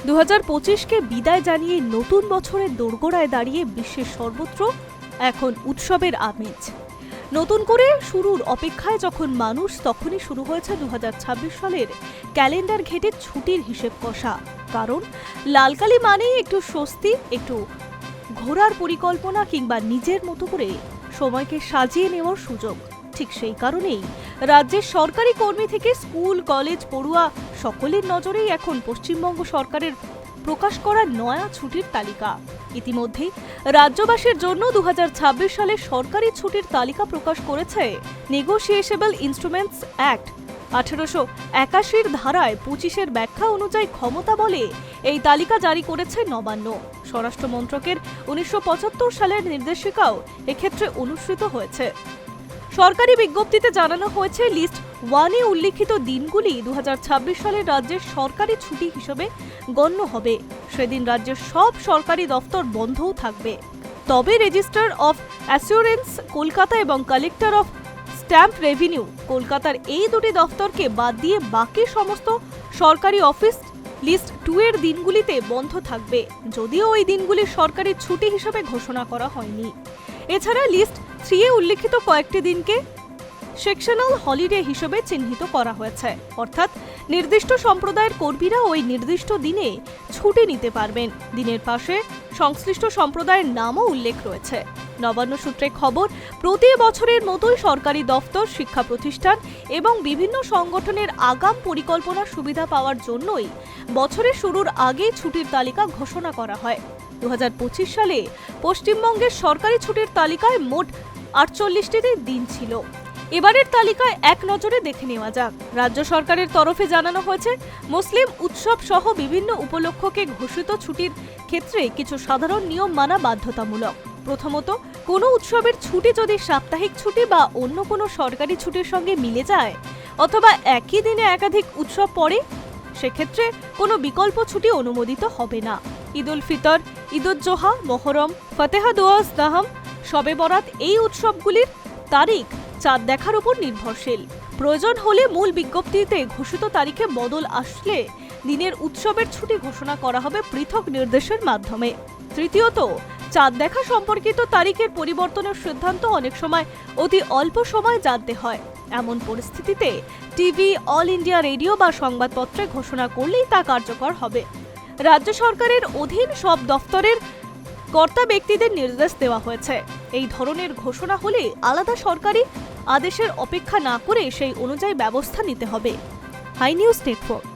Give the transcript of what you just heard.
2025কে বিদায় জানিয়ে নতুন বছরের দোরগোড়ায় দাঁড়িয়ে বিশ্বের সর্বত্র এখন উৎসবের আমেজ। নতুন করে শুরুর অপেক্ষায় যখন মানুষ, তখনই শুরু হয়েছে 2026 সালের ক্যালেন্ডার ঘেটে ছুটির হিসেব কষা। কারণ লালকালি মানেই একটু স্বস্তি, একটু ঘোরার পরিকল্পনা কিংবা নিজের মতো করে সময়কে সাজিয়ে নেওয়ার সুযোগ। ঠিক সেই কারণেই রাজ্যের সরকারি কর্মী থেকে স্কুল, কলেজ, পড়ুয়া সকলের নজরেই এখন পশ্চিমবঙ্গ সরকারের প্রকাশ করা নয়া ছুটির তালিকা। ইতিমধ্যেই রাজ্যবাসীর জন্য 2026 সালের সরকারি ছুটির তালিকা প্রকাশ করেছে নেগোশিয়েবল ইনস্ট্রুমেন্টস অ্যাক্ট। 1881 ধারায় 25-এর ব্যাখ্যা অনুযায়ী ক্ষমতা বলে এই তালিকা জারি করেছে নবান্ন। স্বরাষ্ট্র মন্ত্রকের 1975 সালের নির্দেশিকাও এক্ষেত্রে অনুসৃত হয়েছে। সরকারি বিজ্ঞপ্তিতে জানানো হয়েছে, লিস্ট 1-এ উল্লিখিত দিনগুলি 2026 সালের রাজ্যের সরকারি ছুটি হিসেবে গণ্য হবে। সেদিন রাজ্যের সব সরকারি দফতর বন্ধও থাকবে। তবে রেজিস্ট্রার অফ অ্যাসিওরেন্স কলকাতা এবং কালেক্টর অফ স্ট্যাম্প রেভিনিউ কলকাতার এই দুটি দফতরকে বাদ দিয়ে বাকি সমস্ত সরকারি অফিস লিস্ট 2-এর দিনগুলিতে বন্ধ থাকবে, যদিও ওই দিনগুলি সরকারি ছুটি হিসেবে ঘোষণা করা হয়নি। এছাড়া লিস্ট 3-এ উল্লিখিত কয়েকটি দিনকে সেকশনাল হলিডে হিসেবে চিহ্নিত করা হয়েছে, অর্থাৎ নির্দিষ্ট সম্প্রদায়ের কর্মীরা ওই নির্দিষ্ট দিনে ছুটি নিতে পারবেন। দিনের পাশে সংশ্লিষ্ট সম্প্রদায়ের নামও উল্লেখ রয়েছে। নবান্ন সূত্রে খবর, প্রতি বছরের মতোই সরকারি দফতর, শিক্ষা প্রতিষ্ঠান এবং বিভিন্ন সংগঠনের আগাম পরিকল্পনার সুবিধা পাওয়ার জন্যই বছরের শুরুর আগে ছুটির তালিকা ঘোষণা করা হয়। 2025 সালে পশ্চিমবঙ্গের সরকারি ছুটির তালিকায় মোট 48টি দিন ছিল। এবারের তালিকায় এক নজরে দেখে নেওয়া যাক। রাজ্য সরকারের তরফে জানানো হয়েছে, মুসলিম উৎসব সহ বিভিন্ন উপলক্ষকে ঘোষিত ছুটির ক্ষেত্রে কিছু সাধারণ নিয়ম মানা বাধ্যতামূলক। প্রথমত, কোনো উৎসবের ছুটি যদি সাপ্তাহিক ছুটি বা অন্য কোনো সরকারি ছুটির সঙ্গে মিলে যায় অথবা একই দিনে একাধিক উৎসব পড়ে, সেক্ষেত্রে কোনো বিকল্প ছুটি অনুমোদিত হবে না। ঈদ উল ফিতর, ঈদ উজ জোহা, মহরম, ফতেহা দোয়াজ দাহাম, শবে বরাত এই উৎসবগুলির তারিখ চাঁদ দেখার উপর নির্ভরশীল। প্রয়োজন হলে মূল বিজ্ঞপ্তিতে ঘোষিত তারিখে বদল আসলে দিনের উৎসবের ছুটি ঘোষণা করা হবে পৃথক নির্দেশের মাধ্যমে। তৃতীয়ত, চাঁদ দেখা সম্পর্কিত তারিখের পরিবর্তনের সিদ্ধান্ত অনেক সময় অতি অল্প সময় জানতে হয়। এমন পরিস্থিতিতে টিভি, অল ইন্ডিয়া রেডিও বা সংবাদপত্রে ঘোষণা করলেই তা কার্যকর হবে। রাজ্য সরকারের অধীন সব দফতরের কর্তা ব্যক্তিদের নির্দেশ দেওয়া হয়েছে, এই ধরনের ঘোষণা হলে আলাদা সরকারি আদেশের অপেক্ষা না করে সেই অনুযায়ী ব্যবস্থা নিতে হবে। Hi news network.